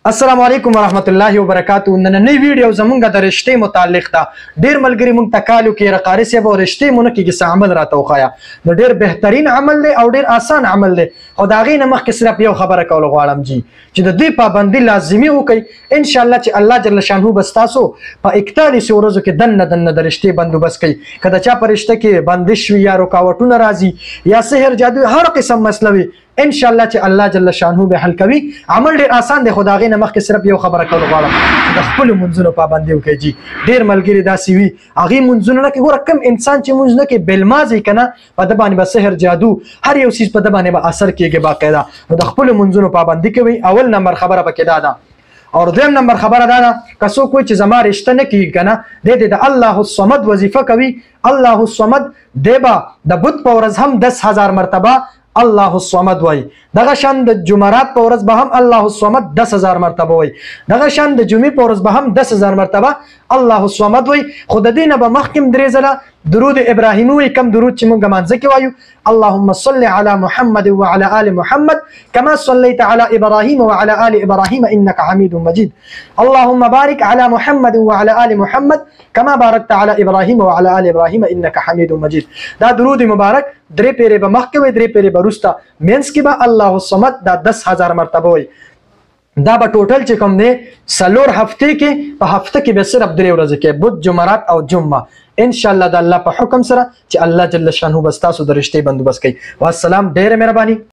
السلام علیکم ورحمت الله وبرکاتہ. نننۍ ویډیو زمونږ د رشتې متعلق ده. ډیر ملګری مونږ تکالو کې رقاری سی به رشتې مونږ کې څه عمل راته وخایا. نو ډیر بهترین عمل دی او ډیر آسان عمل دی او دا غي نه مخکې صرف یو خبره کول غواړم جی چې د دې پابندي لازمي وکړي ان شاء الله چې الله جل شانه بس تاسو په 41 ورځو کې دنه د رشتې بندوبست کوي. کله چا پرشته کې بندش وي یا رکاوټونه راځي یا سحر جادو هر قسم مسله وي ان شاء الله چې الله جل شانه به حل کوي. عمل ډیر آسان دی. خدای غي نه مخکې صرف یو خبره کول غواړم د خپل منځونو پابندي وکړي جی. ډیر ملګری داسي وي هغه منځونه نه کې ورکم انسان چې منځ نه کې بلمازي کنه په د باندې به سحر جادو هر یو چیز په د باندې به اثر کیږي باقاعده. نو د خپل منځونو پابندي کوي. اول نمبر خبره پکې ده او دویم نمبر خبره ده کسو کوئی چې زما رشته نه کیږي کنه د الله الصمد وظیفه کوي. الله الصمد دیبا د بت په ورځ هم 10000 مرتبه الله الصمد وای. دغه شان د جمعرات په ورځ به هم الله الصمد 10000 مرتبه وای. دغه شان د جمعې په ورځ به هم 10000 مرتبه الله الصمد وای. خود دینه به مخکم درې زله درود ابراهیمی وای. کم درود چې مونږ مانځه کې وایو اللهم صل على محمد وعلى ال محمد كما صليت على ابراهيم وعلى ال ابراهيم انك حميد مجيد. اللهم بارك على محمد وعلى ال محمد كما باركت على ابراهيم وعلى ال ابراهيم انك حميد مجيد. دا درود مبارک درې پیره به مخکې وي درې پیره به وروسته مینس کې به الله الصمد دا 10000 مرتبه وي. دا به ټوټل چې کوم دی سلور هفته کې په هفته کې به صرف 3 ورځې کې بود جمعرات او جمعه ان شاء الله د الله په حکم سره چې الله جل شانه بس تاسو د رشتې بندوبست کوي. والسلام ډېر مهرباني.